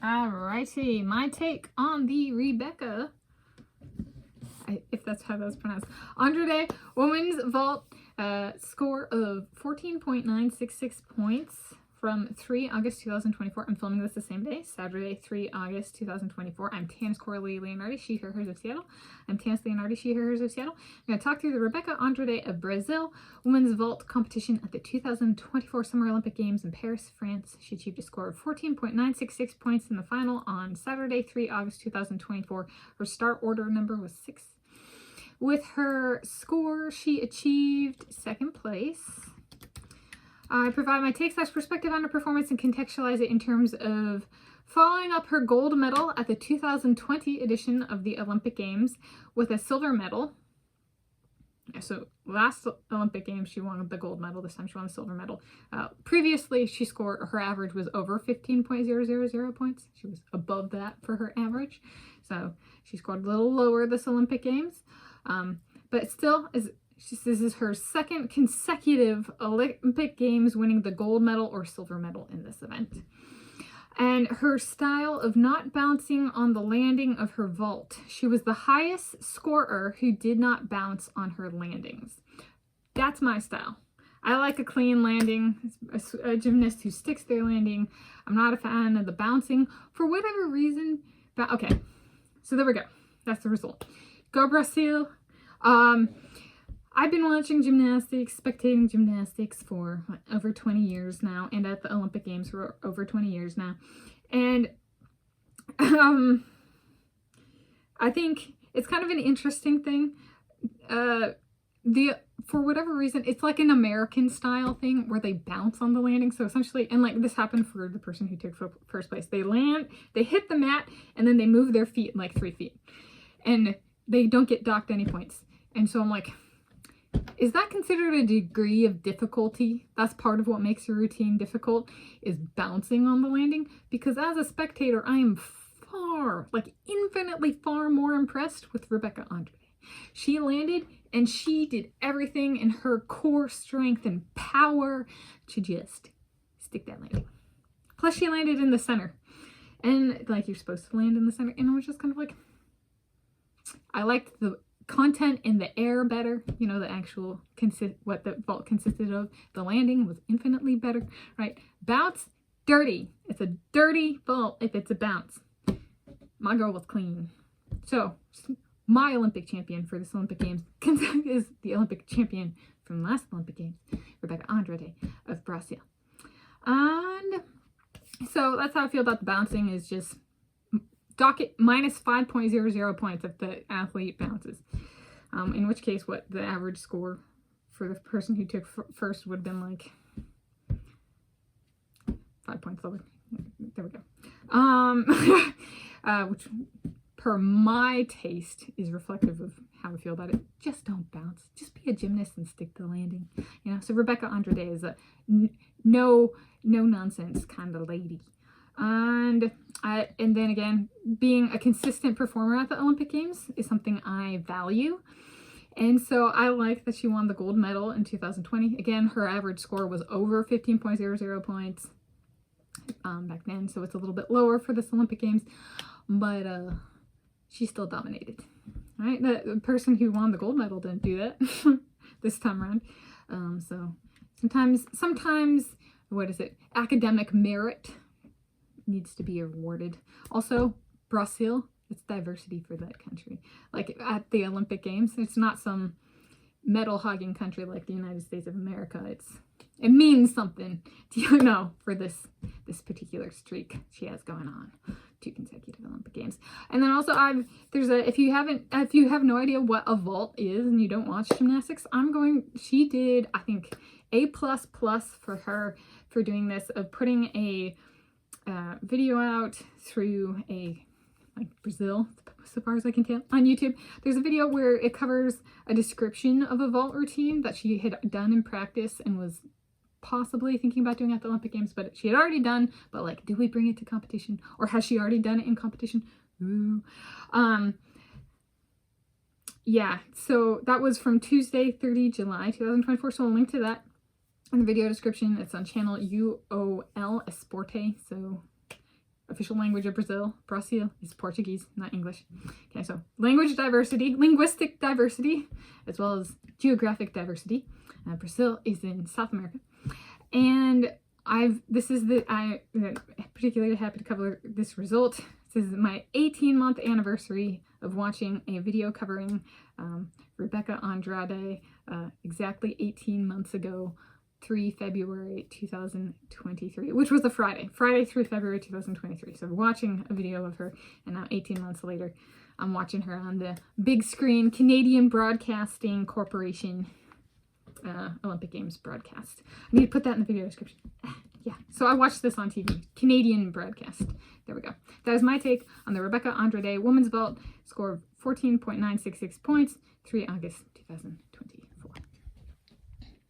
Alrighty, my take on the Rebeca, if that's how that's pronounced, Andrade women's vault score of 14.966 points from 3 August 2024. I'm filming this the same day, Saturday, 3 August 2024. I'm Tanis Leonhardi, she, her, hers of Seattle. I'm Tanis Leonhardi, she, her, hers of Seattle. I'm going to talk through the Rebeca Andrade of Brazil women's vault competition at the 2024 Summer Olympic Games in Paris, France. She achieved a score of 14.966 points in the final on Saturday, 3 August 2024. Her start order number was 6. With her score, she achieved second place. I provide my take/perspective on her performance and contextualize it in terms of following up her gold medal at the 2020 edition of the Olympic Games with a silver medal. So last Olympic Games, she won the gold medal. This time she won the silver medal. Previously, her average was over 15.000 points. She was above that for her average. So she scored a little lower this Olympic Games. But still, this is her second consecutive Olympic Games winning the gold medal or silver medal in this event. And her style of not bouncing on the landing of her vault. She was the highest scorer who did not bounce on her landings. That's my style. I like a clean landing, a gymnast who sticks their landing. I'm not a fan of the bouncing for whatever reason. But okay, so there we go. That's the result. Go Brazil. I've been watching gymnastics, spectating gymnastics for over 20 years now, and at the Olympic Games for over 20 years now. And I think it's kind of an interesting thing. For whatever reason, it's like an American style thing where they bounce on the landing. So essentially, and like this happened for the person who took first place. They land, they hit the mat, and then they move their feet like 3 feet. And they don't get docked any points. And so I'm like, is that considered a degree of difficulty? That's part of what makes your routine difficult, is bouncing on the landing. Because as a spectator, I am infinitely far more impressed with Rebeca Andrade. She landed and she did everything in her core strength and power to just stick that landing. Plus she landed in the center. And like you're supposed to land in the center. And I was just kind of like, I liked the content in the air better, you know, the actual what the vault consisted of. The landing was infinitely better, right? Bounce, dirty. It's a dirty vault if it's a bounce. My girl was clean. So my Olympic champion for this Olympic Games is the Olympic champion from last Olympic Games, Rebeca Andrade of Brazil. And so that's how I feel about the bouncing, is just docket minus 5.00 points if the athlete bounces. In which case, what the average score for the person who took first would have been like 5 points lower. There we go. Which, per my taste, is reflective of how I feel about it. Just don't bounce. Just be a gymnast and stick to the landing. You know. So Rebeca Andrade is a no nonsense kind of lady. And then again, being a consistent performer at the Olympic Games is something I value. And so I like that she won the gold medal in 2020. Again, her average score was over 15.00 points back then. So it's a little bit lower for this Olympic Games. But she still dominated. Right? The person who won the gold medal didn't do that this time around. So sometimes, what is it? Academic merit needs to be awarded. Also, Brazil, it's diversity for that country. Like at the Olympic Games, it's not some medal hogging country like the United States of America. It means something, you know, for this particular streak she has going on. 2 consecutive Olympic Games. And then also if you have no idea what a vault is and you don't watch gymnastics, she did, I think, A++ for her for doing this, of putting a video out through Brazil, so far as I can tell, on YouTube. There's a video where it covers a description of a vault routine that she had done in practice and was possibly thinking about doing at the Olympic Games, but she had already done. But like, did we bring it to competition, or has she already done it in competition? Ooh. Yeah, so that was from Tuesday, 30 July 2024. So I'll link to that in the video description. It's on channel UOL Esporte. So official language of Brazil. Brazil is Portuguese, not English. Okay, so language diversity, linguistic diversity, as well as geographic diversity. Brazil is in South America. And I'm particularly happy to cover this result. This is my 18-month anniversary of watching a video covering Rebeca Andrade exactly 18 months ago, 3 February 2023, which was a Friday 3 February 2023. So watching a video of her, and now 18 months later, I'm watching her on the big screen, Canadian Broadcasting Corporation Olympic Games broadcast. I need to put that in the video description. Yeah, so I watched this on TV, Canadian broadcast. There we go. That is my take on the Rebeca Andrade women's vault, score of 14.966 points, 3 August 2000.